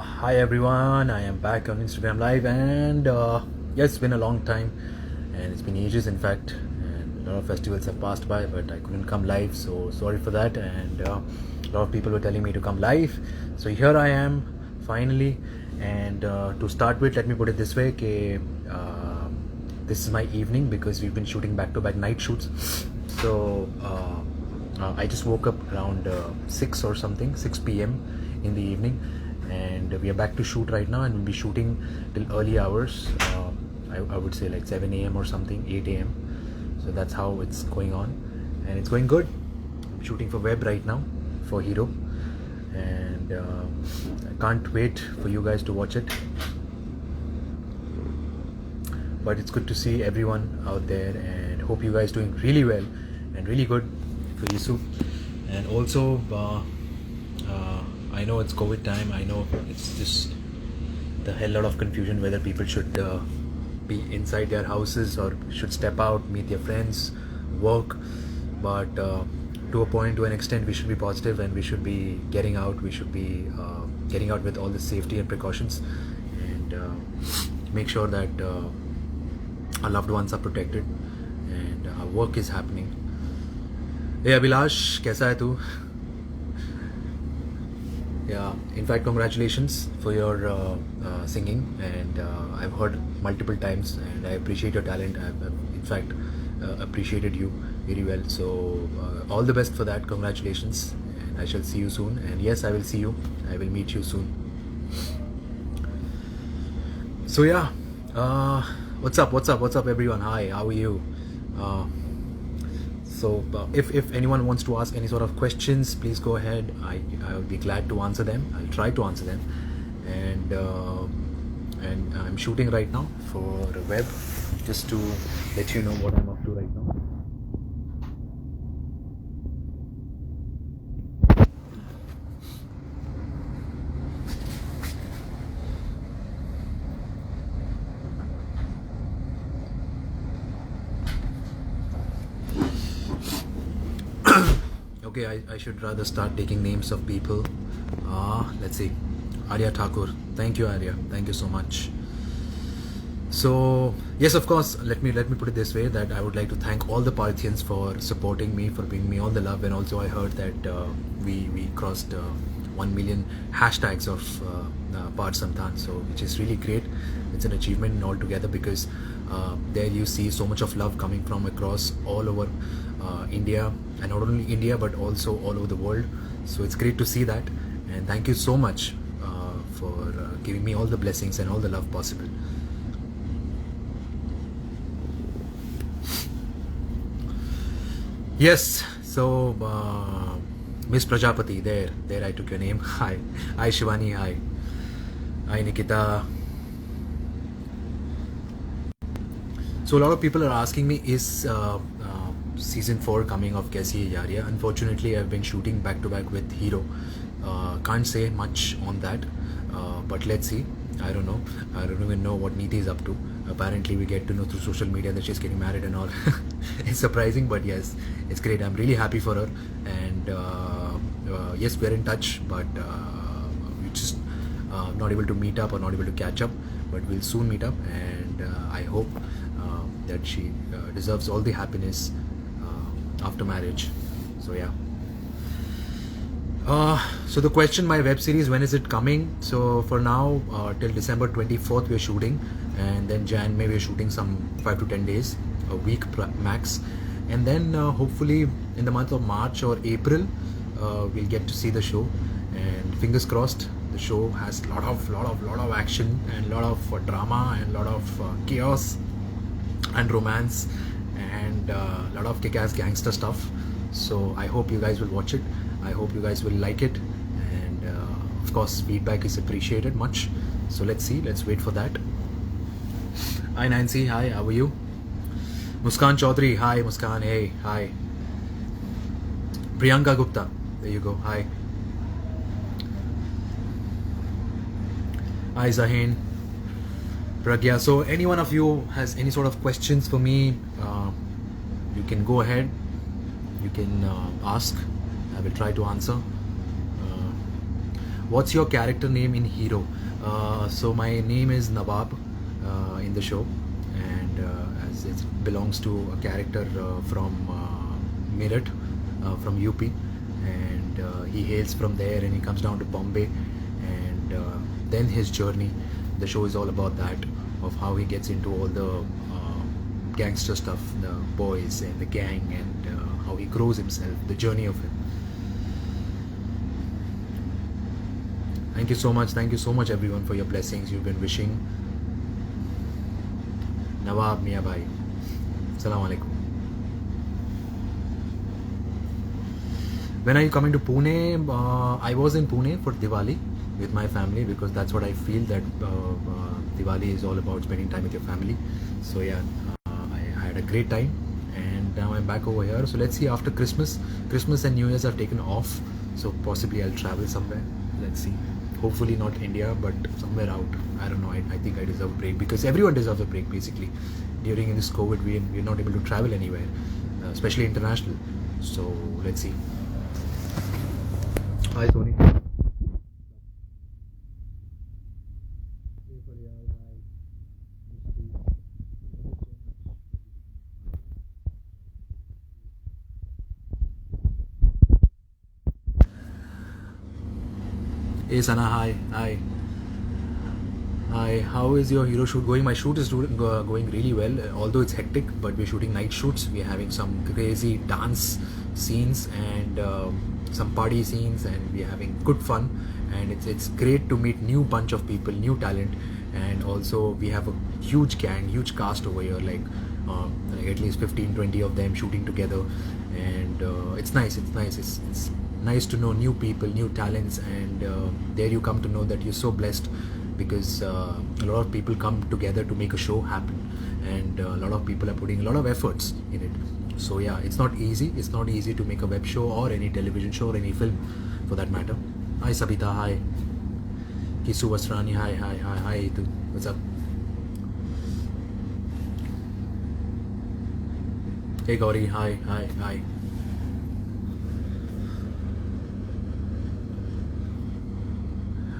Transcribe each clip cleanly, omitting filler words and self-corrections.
Hi everyone, I am back on Instagram Live, and yes, it's been a long time and it's been ages, in fact, and a lot of festivals have passed by, but I couldn't come live, so sorry for that. And a lot of people were telling me to come live, so here I am finally. And to start with, let me put it this way: this is my evening because we've been shooting back-to-back night shoots. So I just woke up around 6 or something, 6 p.m. in the evening, and we are back to shoot right now, and we'll be shooting till early hours. I would say like 7 a.m. or something, 8 a.m. So that's how it's going on, and it's going good. I'm shooting for web right now for Hero, and I can't wait for you guys to watch it. But it's good to see everyone out there, and hope you guys doing really well and really good for Yisu. And also I know it's COVID time. I know it's just the hell lot of confusion whether people should be inside their houses or should step out, meet their friends, work. But to a point, to an extent, we should be positive and we should be getting out. We should be getting out with all the safety and precautions, and make sure that our loved ones are protected and our work is happening. Hey Abhilash, kaisa hai tu? Yeah, in fact, congratulations for your singing, and I've heard multiple times, and I appreciate your talent. I've in fact appreciated you very well. So all the best for that. Congratulations, and I shall see you soon. And yes, I will see you. I will meet you soon. So yeah, what's up? What's up? What's up, everyone? Hi, how are you? So if anyone wants to ask any sort of questions, please go ahead. I'll be glad to answer them. I'll try to answer them. And I'm shooting right now for the web, just to let you know what I'm up to right now. Okay, I should rather start taking names of people. Let's see. Arya Thakur. Thank you, Arya. Thank you so much. So yes, of course, let me put it this way, that I would like to thank all the Parthians for supporting me, for bringing me all the love. And also I heard that we crossed 1 million hashtags of Parth Santan, so which is really great. It's an achievement altogether, because there you see so much of love coming from across all over India, and not only India but also all over the world. So it's great to see that, and thank you so much for giving me all the blessings and all the love possible. Yes, so Miss Prajapati, there I took your name. Hi Shivani, hi Nikita. So a lot of people are asking me, is season 4 coming of Kaisi Hai Yaariyan? Unfortunately, I've been shooting back to back with Hero. Can't say much on that, but let's see. I don't know. I don't even know what Neeti is up to. Apparently, we get to know through social media that she's getting married and all. It's surprising, but yes, it's great. I'm really happy for her. And yes, we're in touch, but we just not able to meet up or not able to catch up. But we'll soon meet up, and I hope that she deserves all the happiness after marriage. So yeah. So the question, my web series, when is it coming? So for now, till December 24th we're shooting, and then Jan May we're shooting some 5 to 10 days, a week max, and then hopefully in the month of March or April we'll get to see the show, and fingers crossed the show has lot of action and lot of drama and lot of chaos and romance and lot of kick-ass gangster stuff. So I hope you guys will watch it. I hope you guys will like it, and of course feedback is appreciated much. So let's see, let's wait for that. Hi Nancy, hi, how are you? Muskan Chaudhary, hi Muskan, hey, hi. Priyanka Gupta, there you go, hi. Hi Zahin, Pragya. So any one of you has any sort of questions for me, you can go ahead, you can ask. I will try to answer. What's your character name in Hero? So my name is Nawab in the show, and as it belongs to a character from Meerut, from UP, and he hails from there, and he comes down to Bombay, and then his journey. The show is all about that, of how he gets into all the gangster stuff, the boys and the gang, and how he grows himself, the journey of him. Thank you so much everyone for your blessings you've been wishing. Nawab Mia Bhai, Assalamu alaikum. When are you coming to Pune? I was in Pune for Diwali with my family, because that's what I feel, that Diwali is all about spending time with your family. So yeah, I had a great time, and now I'm back over here. So let's see, after Christmas and New Year's I've taken off, so possibly I'll travel somewhere. Let's see. Hopefully not India, but somewhere out. I don't know. I think I deserve a break, because everyone deserves a break basically. During this COVID, we're not able to travel anywhere, especially international. So let's see. Hi Tony. Hey Sana, hi. How is your hero shoot going? My shoot is going really well, although it's hectic, but we're shooting night shoots. We're having some crazy dance scenes and some party scenes, and we're having good fun. And it's great to meet new bunch of people, new talent, and also we have a huge gang, huge cast over here, like at least 15-20 of them shooting together, and it's nice. It's nice to know new people, new talents, and there you come to know that you're so blessed, because a lot of people come together to make a show happen, and a lot of people are putting a lot of efforts in it. So yeah, it's not easy to make a web show or any television show or any film for that matter. Hi Sabita, hi Kisu Wasrani, hi Itu. What's up? Hey Gauri, hi.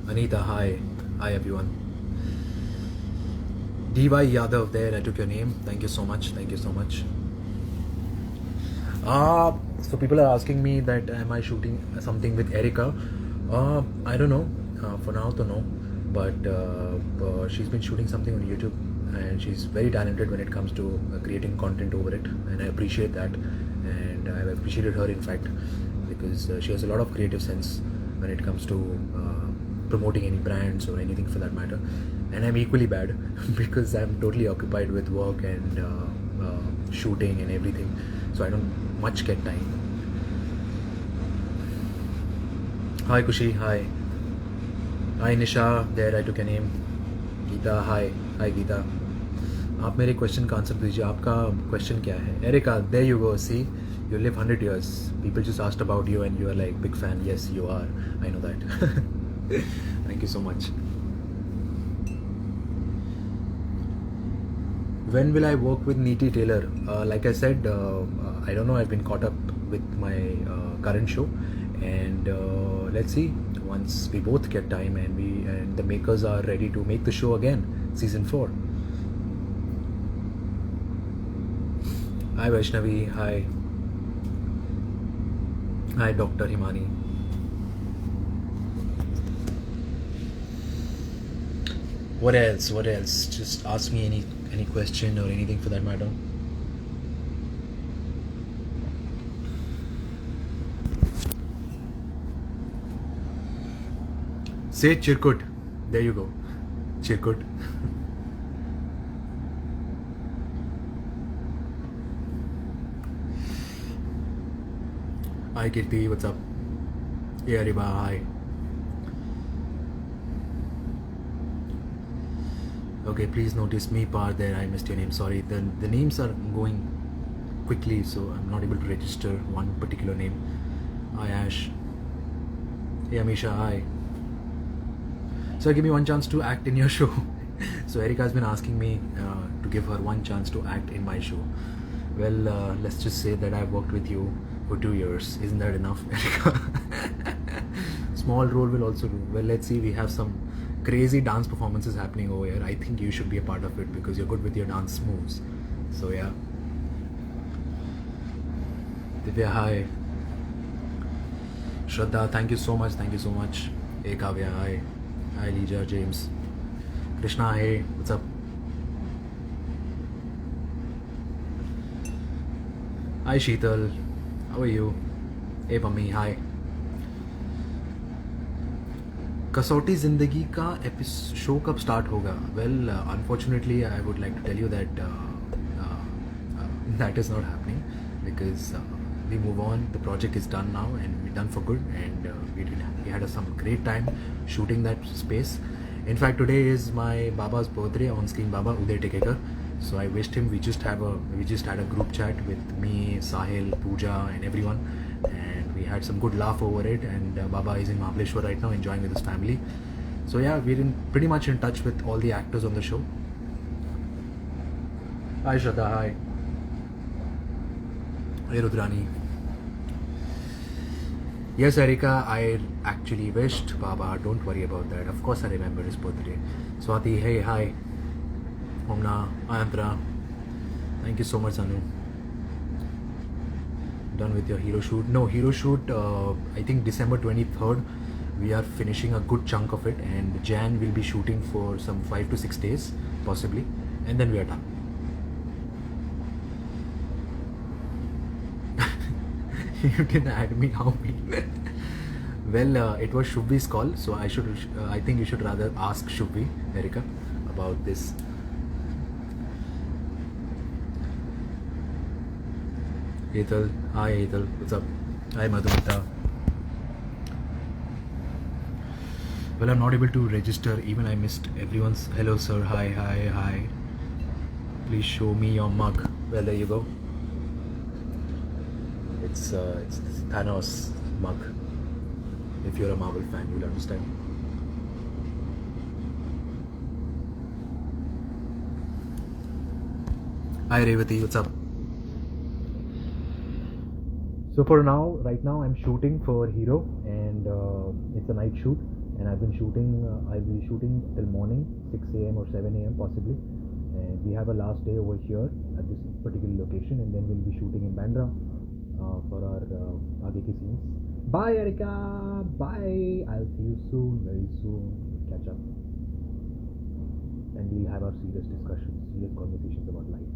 Anita, hi everyone. DY Yadav, there I took your name. Thank you so much. So people are asking me that am I shooting something with Erica? I don't know. For now to know, but she's been shooting something on YouTube, and she's very talented when it comes to creating content over it, and I appreciate that, and I've appreciated her in fact, because she has a lot of creative sense when it comes to promoting any brands or anything for that matter. And I'm equally bad because I'm totally occupied with work and shooting and everything, so I don't much get time. Hi Kushi, hi Nisha, there I took a name. Geeta, hi Geeta. आप मेरे question का answer दीजिए. आपका question क्या है? Erica, there you go. See, you live 100 years. People just asked about you and you are like big fan. Yes, you are. I know that. Thank you so much. When will I work with Neeti Taylor? Like I said, I don't know. I've been caught up with my current show, and let's see. Once we both get time and the makers are ready to make the show again, season 4. Hi Vaishnavi, hi Dr. Himani. What else? Just ask me any question or anything for that matter. Say Chirkut. There you go. Chirkut. Hi Kirti, what's up? Yeah, Riba, hi. Okay, please notice me part there. I missed your name. Sorry. The names are going quickly, so I'm not able to register one particular name. Hi Ash. Hey Amisha, hi. So give me one chance to act in your show. So Erica has been asking me to give her one chance to act in my show. Well, let's just say that I've worked with you for 2 years. Isn't that enough, Erica? small role will also do. Well, let's see. We have some crazy dance performances happening over here. I think you should be a part of it because you're good with your dance moves. So yeah. Divya, hi. Shraddha, thank you so much. Thank you so much. Hey Kavya, hi. Hi Lija, James. Krishna, hey. What's up? Hi Sheetal. How are you? Hey Pammi, hi. कसौटी ज़िंदगी का show कब start होगा? Well unfortunately I would like to tell you that that is not happening because we move on. The project is done now and we're done for good, and we had some great time shooting that space. In fact, today is my Baba's birthday, on-screen Baba Uday Tekekar. So I wished him. We just had a group chat with me, Sahil, Pooja, and everyone, and we had some good laugh over it. And Baba is in Mahabaleshwar right now, enjoying with his family. So yeah, we're pretty much in touch with all the actors on the show. Hi Shraddha, hi. Hey Rudrani. Yes, Erika, I actually wished Baba. Don't worry about that. Of course, I remember his birthday. Swati, hey, hi. Omna, Ayantara. Thank you so much, Anu. Done with your hero shoot? No, hero shoot, I think December 23rd. We are finishing a good chunk of it, and Jan will be shooting for some 5 to 6 days, possibly, and then we are done. You didn't add me, how me? Well, it was Shubhi's call, so I think you should rather ask Shubhi, Erika, about this. Ethel, hi Ethel, what's up? Hi Madhumita. Well, I'm not able to register, even I missed everyone's. Hello sir, hi, hi, hi. Please show me your mug. Well, there you go. It's Thanos mug. If you're a Marvel fan, you'll understand. Hi Revati, what's up? So for now, right now I'm shooting for Hero, and it's a night shoot, and I'll be shooting till morning, 6 a.m. or 7 a.m. possibly, and we have a last day over here at this particular location, and then we'll be shooting in Bandra for our aage ki scenes. Bye Erika, bye. I'll see you soon, very soon. We'll catch up, and we'll have our serious discussions, serious conversations about life.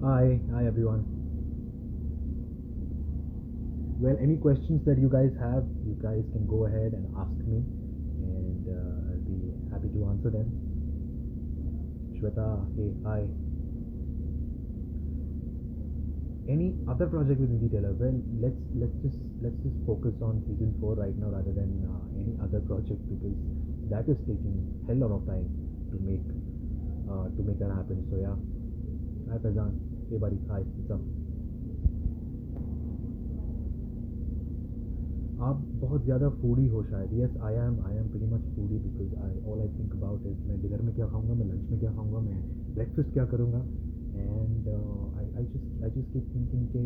Hi everyone. Well, any questions that you guys have, you guys can go ahead and ask me, and I'll be happy to answer them. Shweta, hey, hi. Any other project with Indie Taylor? Well, let's just focus on season 4 right now rather than any other project, because that is taking hell lot of time to make that happen. So yeah. Hi Fazan. Hey buddy. Hi. What's up? आप बहुत ज़्यादा foodie हो शायद. Yes, I am pretty much foodie because all I think about is मैं dinner में क्या खाऊंगा, मैं लंच में क्या खाऊंगा, मैं ब्रेकफास्ट क्या करूंगा, and I just keep thinking कि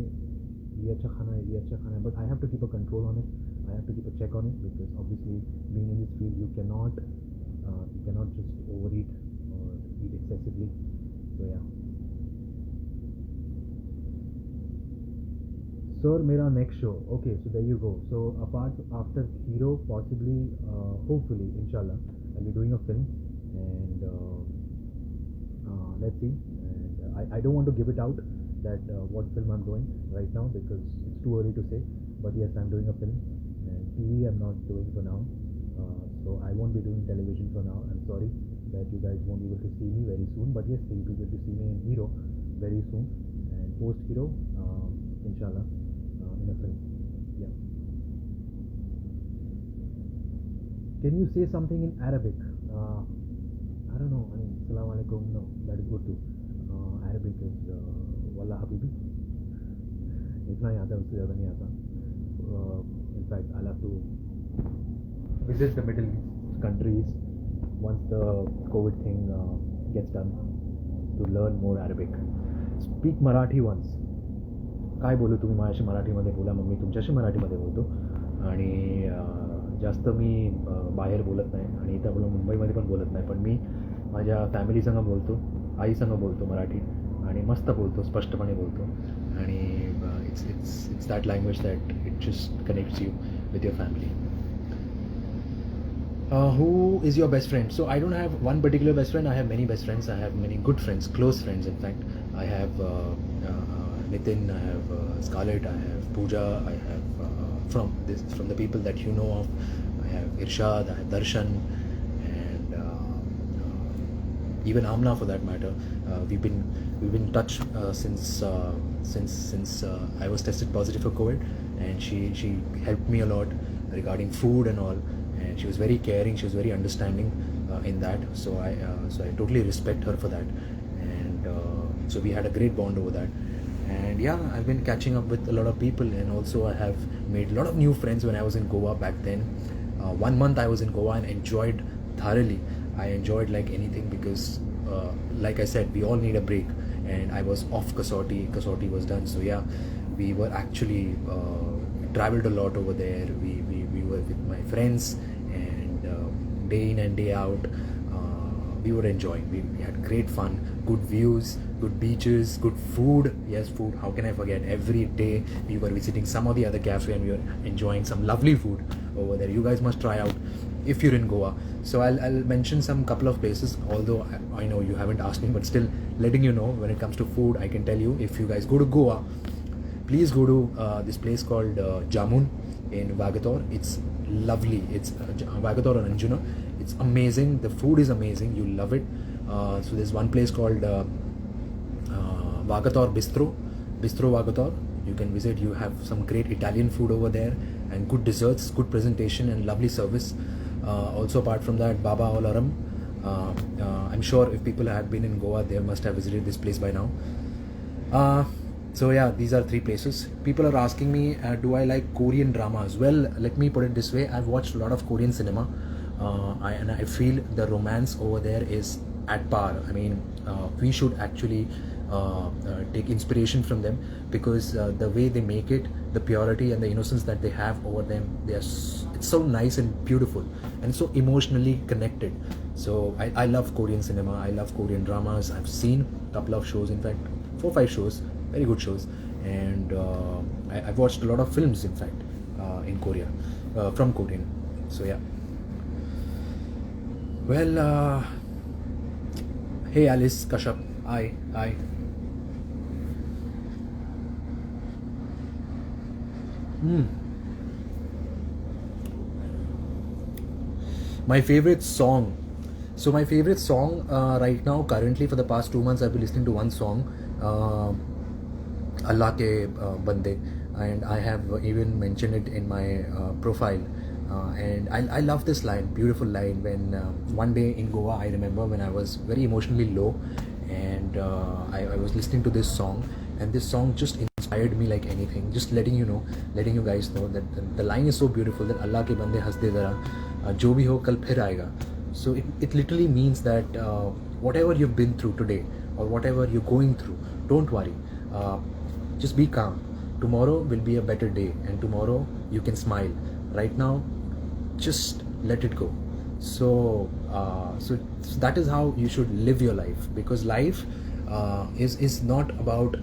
ये अच्छा खाना है, but I have to keep a control on it. I have to keep a check on it because obviously being in this field you cannot just overeat or eat excessively. So yeah. Sir, मेरा next show. Okay, so there you go. So after Hero, possibly, hopefully, inshallah, I'll be doing a film, and let's see. And I don't want to give it out that what film I'm doing right now because it's too early to say. But yes, I'm doing a film, and TV I'm not doing for now. So I won't be doing television for now. I'm sorry that you guys won't be able to see me very soon. But yes, you'll be able to see me in Hero very soon, and post Hero, inshallah. In a film. Yeah. Can you say something in Arabic? I don't know. I mean, Assalamu alaikum. No, that is good too. Arabic is Wallah Habibi. इतना ही आता है, उससे ज़्यादा नहीं आता. In fact, I'll have to visit the Middle East countries once the COVID thing gets done to learn more Arabic. Speak Marathi once. काय बोलू, तुम्ही माझ्याशी मराठीमध्ये बोला, मग मी तुमच्याशी मराठीमध्ये बोलतो. आणि जास्त मी बाहेर बोलत नाही आणि इथं आपलं मुंबईमध्ये पण बोलत नाही, पण मी माझ्या फॅमिलीसंग बोलतो, आईसंग बोलतो मराठी आणि मस्त बोलतो, स्पष्टपणे बोलतो. आणि it's that language that it just connects you with your family. Who is your best friend? So I don't have one particular best friend. I have many best friends. I have many good friends, close friends. In fact, I have Nitin. I have Scarlett. I have Pooja. I have from the people that you know of. I have Irshad. I have Darshan, and even Amna for that matter. We've been in touch since I was tested positive for COVID, and she helped me a lot regarding food and all. And she was very caring, she was very understanding in that, so I totally respect her for that. And so we had a great bond over that. And yeah, I've been catching up with a lot of people, and also I have made a lot of new friends when I was in Goa back then. 1 month I was in Goa and enjoyed thoroughly. I enjoyed like anything because like I said, we all need a break, and I was off Kasauti was done. So yeah, we were actually traveled a lot over there. We were with my friends, and day in and day out, we were enjoying. We had great fun, good views, good beaches, good food. Yes, food, how can I forget? Every day we were visiting some or the other cafe, and we were enjoying some lovely food over there. You guys must try out if you're in Goa. So I'll mention some couple of places, although I know you haven't asked me, but still letting you know, when it comes to food, I can tell you, if you guys go to Goa, please go to this place called Jamun in Vagator. It's lovely. It's Vagator and Anjuna. It's amazing. The food is amazing. You'll love it. So there's one place called Vagator Bistro Vagator. You can visit. You have some great Italian food over there, and good desserts, good presentation, and lovely service. Also, apart from that, Baba Olaram. I'm sure if people have been in Goa, they must have visited this place by now. So yeah, these are 3 places. People are asking me, do I like Korean dramas? Well, let me put it this way. I've watched a lot of Korean cinema, and I feel the romance over there is at par. I mean, we should actually take inspiration from them, because the way they make it, the purity and the innocence that they have over them, it's so nice and beautiful, and so emotionally connected. So I love Korean cinema. I love Korean dramas. I've seen a couple of shows, in fact 4-5 shows, very good shows. And I've watched a lot of films, in fact, in Korea, from Korean. So yeah. Well, hey Alice Kashyap, hi. My favorite song. So my favorite song right now, currently, for the past 2 months, I've been listening to one song, Allah Ke Bande, and I have even mentioned it in my profile. And I love this line, beautiful line. When one day in Goa, I remember when I was very emotionally low, and I was listening to this song, and this song just inspired me like anything. Just letting you guys know that the line is so beautiful, that Allah ke bande has de zara, jo bhi ho kal phir aayega. So it literally means that whatever you've been through today, or whatever you're going through, don't worry. Just be calm. Tomorrow will be a better day, and tomorrow you can smile. Right now, just let it go. So that is how you should live your life, because life is not about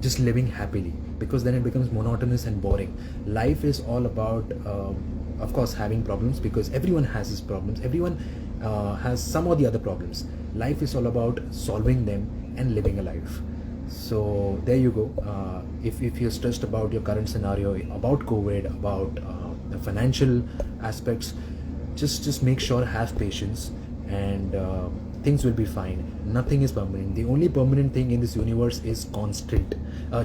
just living happily, because then it becomes monotonous and boring. Life is all about of course having problems, because everyone has his problems. Everyone has some or the other problems. Life is all about solving them and living a life. So there you go. If you're stressed about your current scenario, about COVID, about the financial aspects, just make sure, have patience, and things will be fine. Nothing is permanent. The only permanent thing in this universe is constant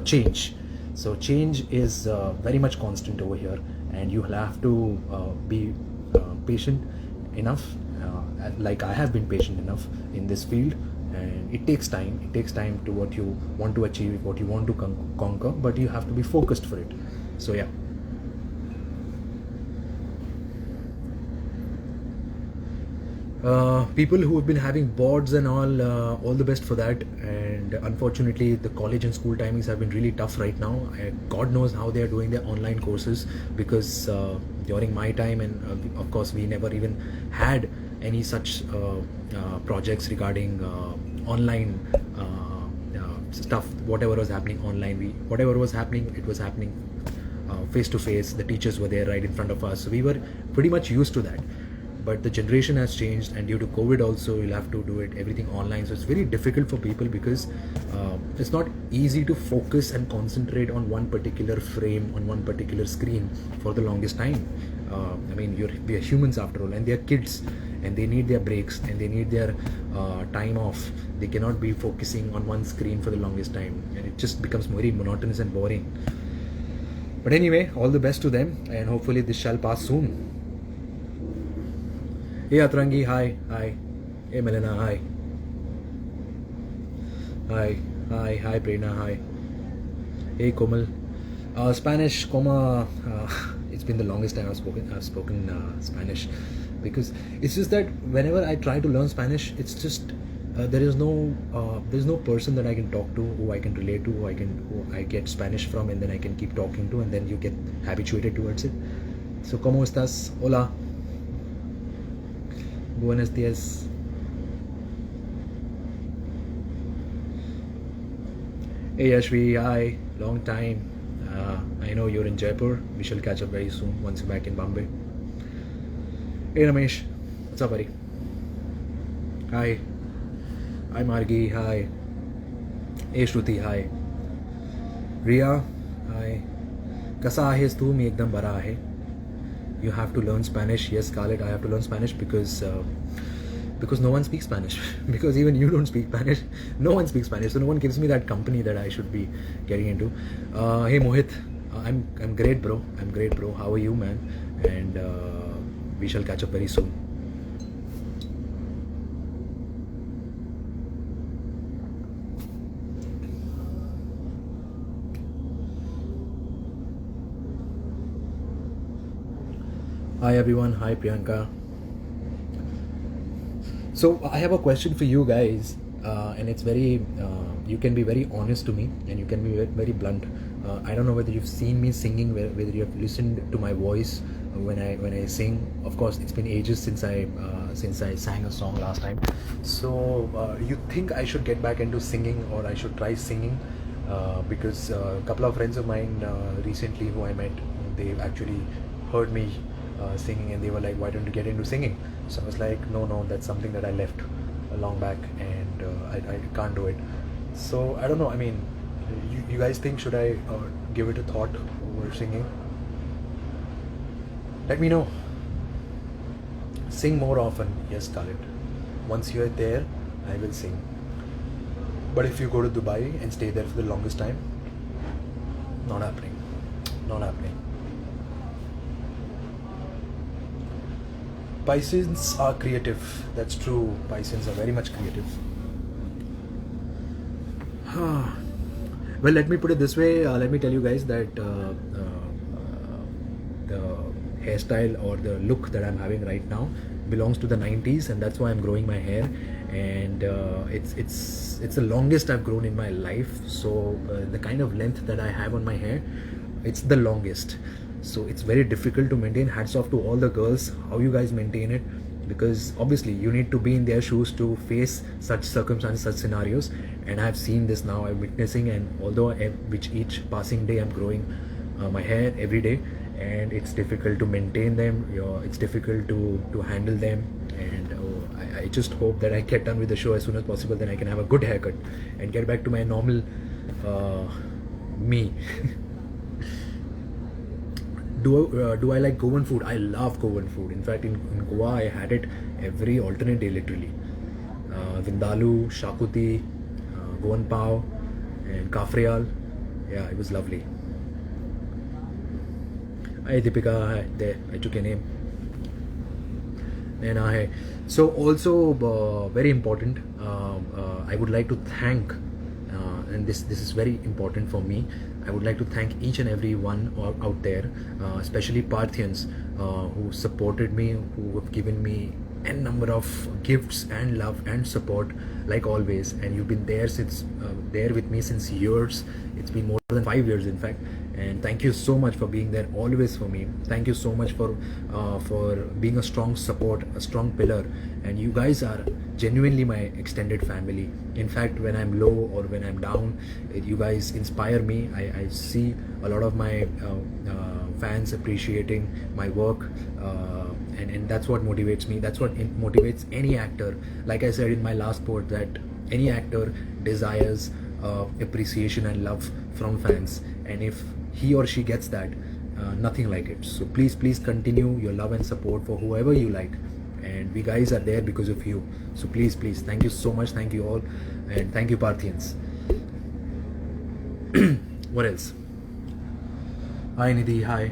change. So change is very much constant over here, and you will have to be patient enough, like I have been patient enough in this field. And it takes time to what you want to achieve, what you want to conquer, but you have to be focused for it. So yeah. People who have been having boards and all the best for that. And unfortunately, the college and school timings have been really tough right now. God knows how they are doing their online courses, because during my time, and of course, we never even had any such projects regarding online stuff. Whatever was happening online, whatever was happening, it was happening face to face. The teachers were there right in front of us, so we were pretty much used to that. But the generation has changed, and due to COVID also, you'll have to do it everything online. So it's very difficult for people, because it's not easy to focus and concentrate on one particular frame, on one particular screen for the longest time. I mean, we are humans after all, and they are kids, and they need their breaks, and they need their time off. They cannot be focusing on one screen for the longest time, and it just becomes very monotonous and boring. But anyway, all the best to them, and hopefully this shall pass soon. Hey Atrangi, hi. Hey Melena, hi. Hi Prerna, hi. Hey Komal. Spanish, it's been the longest time I've spoken Spanish, because it's just that whenever I try to learn Spanish, it's just there's no person that I can talk to, who I can relate to, who I get Spanish from, and then I can keep talking to, and then you get habituated towards it. So, ¿cómo estás? Hola. Buenos días. Hey Ashvi, hi. Long time. I know you're in Jaipur. We shall catch up very soon once you're back in Bombay. Hey Ramesh, what's up, buddy? Hi. Hi Margi, hi. Hey Shruti, hi. Ria, hi. Kasa आहेस तू? मी एकदम बरा आहे. You have to learn Spanish. Yes, Scarlett, I have to learn Spanish because no one speaks Spanish. Because even you don't speak Spanish. No one speaks Spanish, so no one gives me that company that I should be getting into. Hey Mohit, I'm great, bro. I'm great, bro. How are you, man? And we shall catch up very soon. Hi everyone, hi Priyanka. So I have a question for you guys, and it's very, you can be very honest to me, and you can be very blunt. I don't know whether you've seen me singing, whether you have listened to my voice when I sing. Of course, it's been ages since I sang a song last time. So you think I should get back into singing, or I should try singing? Because a couple of friends of mine recently who I met, they actually heard me singing, and they were like, why don't you get into singing? So I was like, no, that's something that I left a long back, and I can't do it. So I don't know, I mean, you guys think, should I give it a thought over singing? Let me know. Sing more often. Yes, Scarlett. Once you're there, I will sing. But if you go to Dubai and stay there for the longest time, not happening. Not happening. Pisceans are creative. That's true. Pisceans are very much creative. Well, let me put it this way. Let me tell you guys that the hairstyle or the look that I'm having right now belongs to the 90s, and that's why I'm growing my hair. And it's the longest I've grown in my life. So the kind of length that I have on my hair, it's the longest. So it's very difficult to maintain. Hats off to all the girls, how you guys maintain it, because obviously you need to be in their shoes to face such circumstances, such scenarios. And I've seen this now, I'm witnessing, and although which each passing day I'm growing my hair every day, and it's difficult to maintain them, it's difficult to handle them. And I just hope that I get done with the show as soon as possible, then I can have a good haircut and get back to my normal me. Do I like Goan food? I love Goan food. In fact, in Goa, I had it every alternate day, literally. Vindaloo, Shakuti, Goan Pav, and Kafrial. Yeah, it was lovely. Hi Deepika, hi, there, I took your name. Naina, hey. So also very important, I would like to thank, and this is very important for me, I would like to thank each and every one out there, especially Parthians who supported me, who have given me n number of gifts and love and support like always, and you've been there since there with me since years. It's been more than 5 years in fact, and thank you so much for being there always for me. Thank you so much for being a strong support, a strong pillar, and you guys are genuinely my extended family. In fact, when I'm low or when I'm down, you guys inspire me. I see a lot of my fans appreciating my work, and that's what motivates me. That's what motivates any actor. Like I said in my last post, that any actor desires appreciation and love from fans, and if he or she gets that, nothing like it. So please continue your love and support for whoever you like, and we guys are there because of you. So please thank you so much. Thank you all, and thank you Parthians. What else? Hi Nidhi, hi.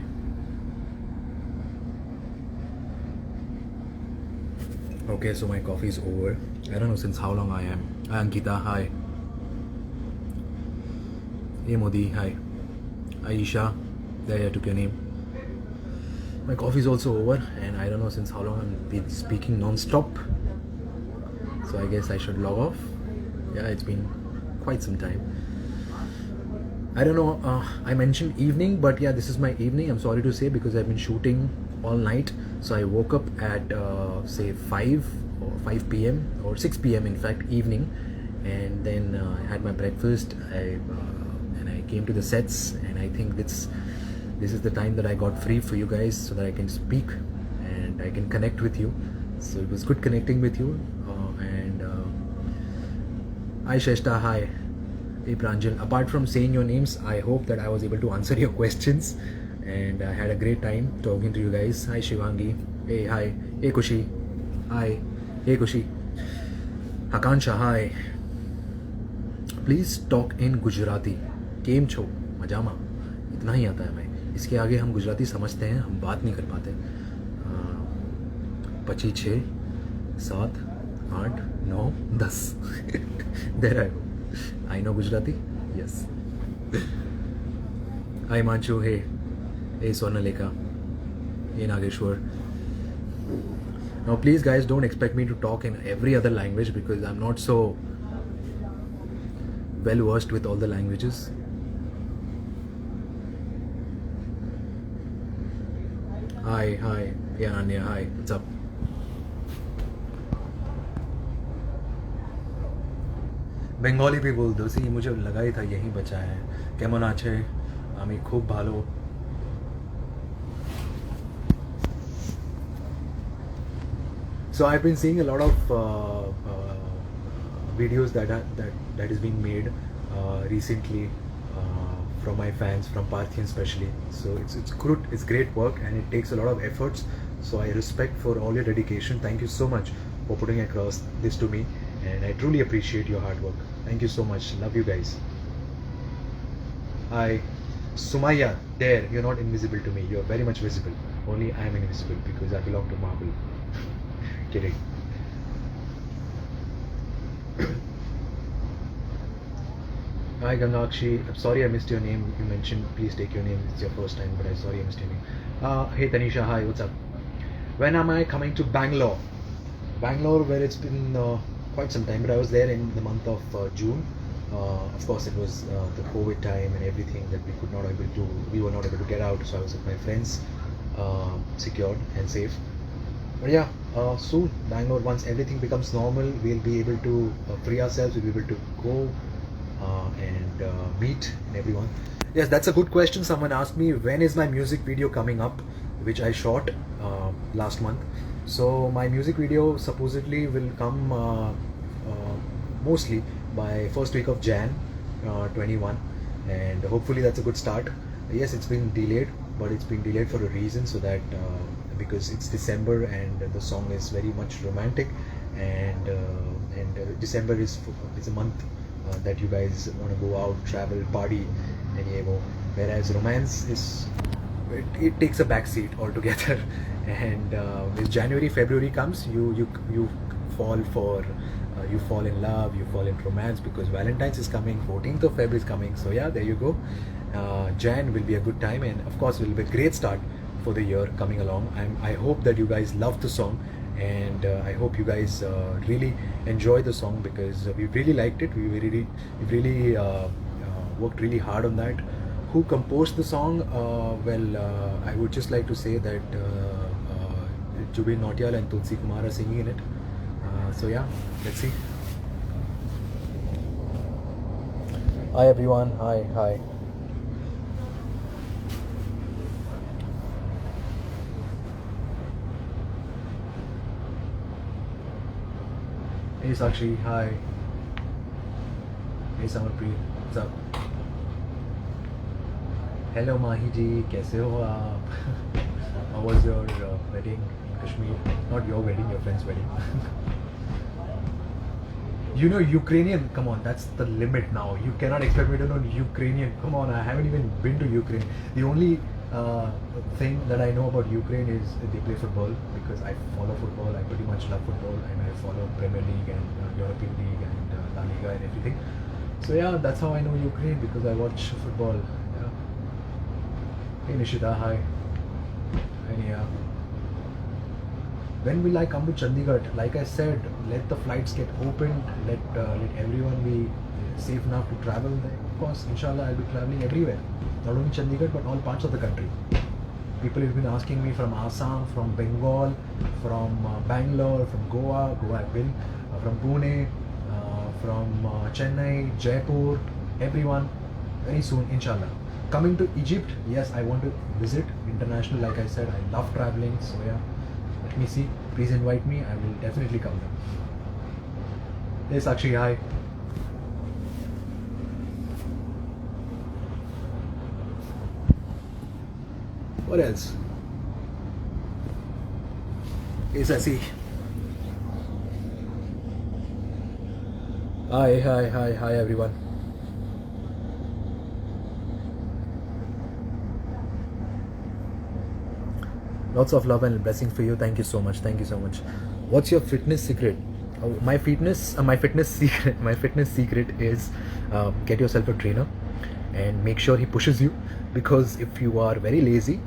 Okay, so my coffee is over. I don't know since how long I am. Hi Ankita, hi. Hey Modi, hi. Aisha, there I took your name. My coffee is also over, and I don't know since how long I've been speaking non-stop. So I guess I should log off. Yeah, it's been quite some time. I don't know, I mentioned evening, but yeah, this is my evening. I'm sorry to say, because I've been shooting all night. So I woke up at say 5 or 5 p.m. or 6 p.m. in fact, evening, and then I had my breakfast. And I came to the sets, and I think this is the time that I got free for you guys, so that I can speak and I can connect with you. So it was good connecting with you. Hi Sheshta, hi. Hey Pranjal, apart from saying your names, I hope that I was able to answer your questions, and I had a great time talking to you guys. Hi Shivangi, hey, hi. Hey Kushi, hi. Hey Kushi. Akansha, hi. Please talk in Gujarati. केम छो, मजामा, इतना ही आता है हमें. इसके आगे हम गुजराती समझते हैं, हम बात नहीं कर पाते. 25, 6, 7, 8, 9, 10. There I go. I know Gujarati? Yes. Hi Manchu, hey. Hey Swarnalekha. Hey Nageshwar. Now please guys, don't expect me to talk in every other language, because I'm not so well versed with all the languages. Hi. Hey Ananya, hi. What's up? Bengali भी बोल दो सी, मुझे लगा ही था यही बचा है. केमन आछे? आमी खूब भालो. So I've been seeing a lot of videos that is being made recently from my fans, from Parthian especially. So it's good, it's great work, and it takes a lot of efforts. So I respect for all your dedication. Thank you so much for putting across this to me, and I truly appreciate your hard work. Thank you so much. Love you guys. Hi Sumaya, there, you're not invisible to me, you're very much visible. Only I'm invisible because I belong to Marvel. Kidding. Hi Gangakshi, I'm sorry I missed your name. You mentioned please take your name, it's your first time, but I'm sorry I missed your name. Hey Tanisha, hi, what's up? When am I coming to Bangalore? Bangalore, where it's been quite some time, but I was there in the month of June. Of course it was the COVID time and everything, that we were not able to get out, so I was with my friends, secured and safe. But yeah, soon Bangalore, once everything becomes normal, we'll be able to free ourselves, we'll be able to go and meet everyone. Yes, that's a good question. Someone asked me when is my music video coming up, which I shot last month. So my music video supposedly will come mostly by first week of Jan 21, and hopefully that's a good start. Yes, it's been delayed, but it's been delayed for a reason, so that because it's December and the song is very much romantic, and December is it's a month that you guys want to go out, travel, party, and whereas romance is it takes a backseat altogether. And when January, February comes, you fall for you fall in love, you fall in romance, because Valentine's is coming, 14th of February is coming. So yeah, there you go. Jan will be a good time, and of course will be a great start for the year coming along. I hope that you guys love the song, and I hope you guys really enjoy the song because we really liked it. We really worked really hard on that. Who composed the song? I would just like to say that Jubin Nautiyal and Tulsi Kumar are singing in it. So yeah, let's see. Hi everyone. Hi. Hey Sakshi. Hi. Hey Samarpreet. What's up? Hello Mahi ji. कैसे हो आप? How was your wedding in Kashmir? Not your wedding, your friend's wedding. You know Ukrainian, come on, that's the limit now. You cannot expect me to know Ukrainian. Come on, I haven't even been to Ukraine. The only thing that I know about Ukraine is they play football because I follow football. I pretty much love football and I follow Premier League and European League and La Liga and everything. So yeah, that's how I know Ukraine because I watch football. Yeah. Hey Nishita, hi. And yeah. When will I come to Chandigarh? Like I said, let the flights get opened, let everyone be safe enough to travel. Of course, inshallah, I'll be traveling everywhere. Not only Chandigarh, but all parts of the country. People have been asking me from Assam, from Bengal, from Bangalore, from Goa I've been, from Pune, from Chennai, Jaipur, everyone, very soon, inshallah. Coming to Egypt, yes, I want to visit international. Like I said, I love traveling, so yeah. Let me see. Please invite me. I will definitely come down. Hey Sakshi, hi. What else? Hey Sasi. Hi everyone. Lots of love and blessings for you. Thank you so much. What's your fitness secret? My fitness secret is get yourself a trainer and make sure he pushes you, because if you are very lazy,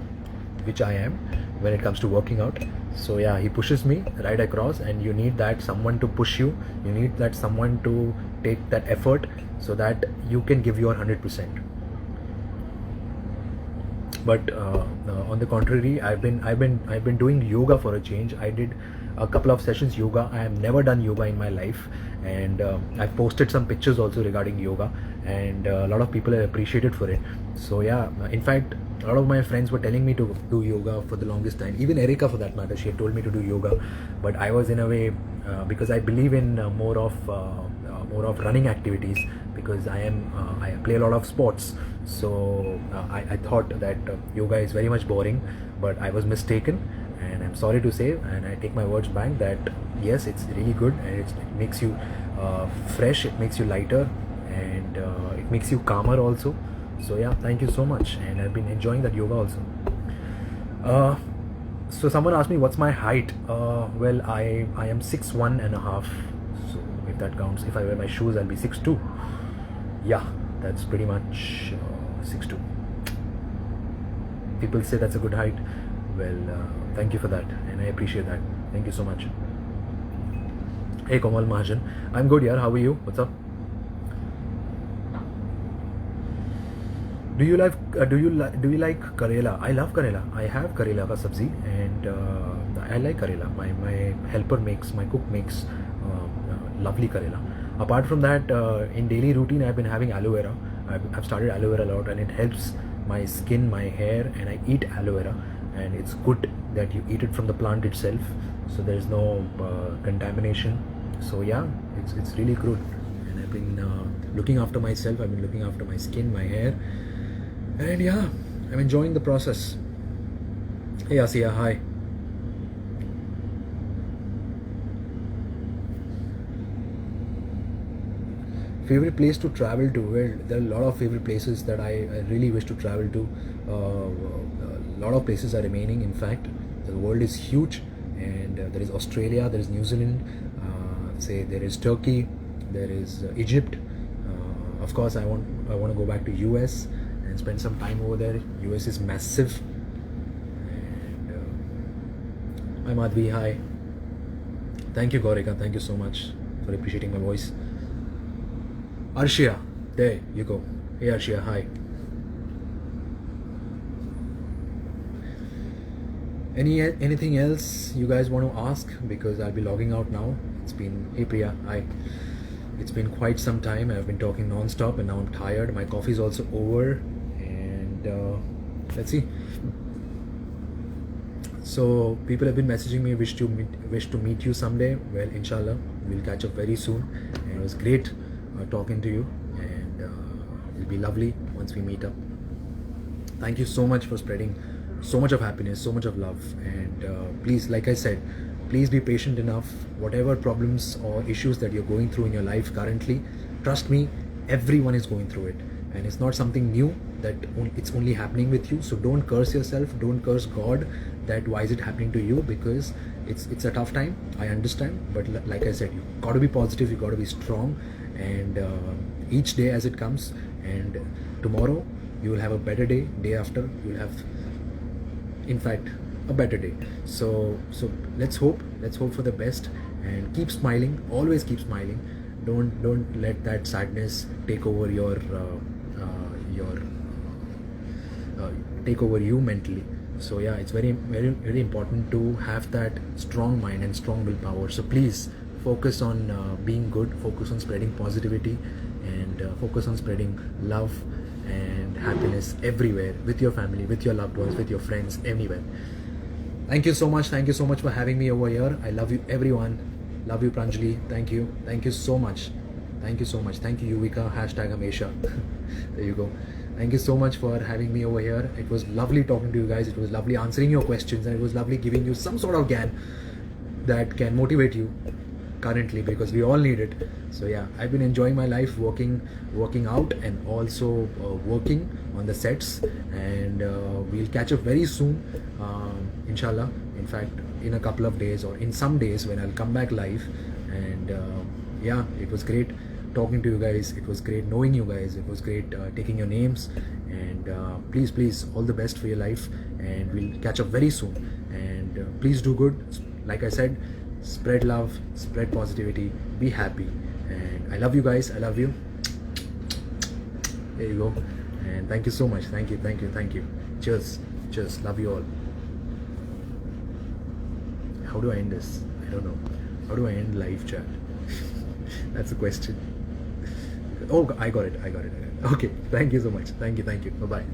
which I am when it comes to working out, so yeah, he pushes me right across, and you need that someone to push you. You need that someone to take that effort so that you can give your 100%. But on the contrary, I've been doing yoga for a change. I did a couple of sessions yoga. I have never done yoga in my life, and I've posted some pictures also regarding yoga, and a lot of people have appreciated for it. So yeah, in fact, a lot of my friends were telling me to do yoga for the longest time. Even Erika, for that matter, she had told me to do yoga, but I was in a way because I believe in more of running activities, because I play a lot of sports. So I thought that yoga is very much boring, but I was mistaken, and I'm sorry to say, and I take my words back, that yes, it's really good, and it makes you fresh, it makes you lighter, and it makes you calmer also. So yeah, thank you so much, and I've been enjoying that yoga also. So someone asked me what's my height. Well, I am 6'1.5", so if that counts. If I wear my shoes, I'll be 6'2". Yeah, that's pretty much 6'2". People say that's a good height. Well, thank you for that, and I appreciate that. Thank you so much. Hey Komal Mahajan, I'm good yaar. How are you? What's up? Do you like Karela? I love Karela. I have Karela ka sabzi, and I like Karela. My cook makes lovely Karela. Apart from that, in daily routine, I've been having aloe vera. I've started aloe vera a lot, and it helps my skin, my hair, and I eat aloe vera, and it's good that you eat it from the plant itself, so there's no contamination. So yeah, it's really good, and I've been looking after myself. I've been looking after my skin, my hair, and yeah, I'm enjoying the process. Hey Asiya, hi. Favorite place to travel to? Well, there are a lot of favorite places that I really wish to travel to. A lot of places are remaining. In fact, the world is huge, and there is Australia, there is New Zealand, there is Turkey, there is Egypt. Of course, I want to go back to US and spend some time over there. US is massive. And hi Madhvi, hi. Thank you, Gorika. Thank you so much for appreciating my voice. Arshia, there you go. Hey Arshia, hi. Anything else you guys want to ask? Because I'll be logging out now. It's been, hey Priya, hi. It's been quite some time. I've been talking non-stop and now I'm tired. My coffee's also over, and let's see. So people have been messaging me, wish to meet you someday. Well, inshallah, we'll catch up very soon. And it was great talking to you, and it'll be lovely once we meet up. Thank you so much for spreading so much of happiness, so much of love, and please, like I said, please be patient enough. Whatever problems or issues that you're going through in your life currently, trust me, everyone is going through it, and it's not something new that it's only happening with you. So don't curse yourself, don't curse God that why is it happening to you, because it's a tough time. I understand, but like I said, you got to be positive, you got to be strong, and each day as it comes, and tomorrow you will have a better day, day after you'll have, in fact, a better day. So let's hope for the best, and keep smiling, always keep smiling. Don't let that sadness take over your take over you mentally. So yeah, it's very important to have that strong mind and strong willpower. So please focus on being good, focus on spreading positivity, and focus on spreading love and happiness everywhere, with your family, with your loved ones, with your friends, anywhere. Thank you so much for having me over here. I love you everyone. Love you, Pranjali. Thank you so much. Thank you, Yuvika, #Hamesha. There you go. Thank you so much for having me over here. It was lovely talking to you guys. It was lovely answering your questions, and it was lovely giving you some sort of gyan that can motivate you currently, because we all need it. So yeah, I've been enjoying my life, working out, and also working on the sets, and we'll catch up very soon, inshallah. In fact, in a couple of days, or in some days when I'll come back live. And yeah, it was great talking to you guys. It was great knowing you guys. It was great taking your names, and please, all the best for your life, and we'll catch up very soon. And please do good. Like I said, spread love, spread positivity, be happy, and I love you guys. I love you. There you go. And thank you so much. Thank you. Cheers. Love you all. How do I end this? I don't know. How do I end live chat? That's the question. Oh, I got it. Okay. Thank you so much. Thank you. Bye-bye.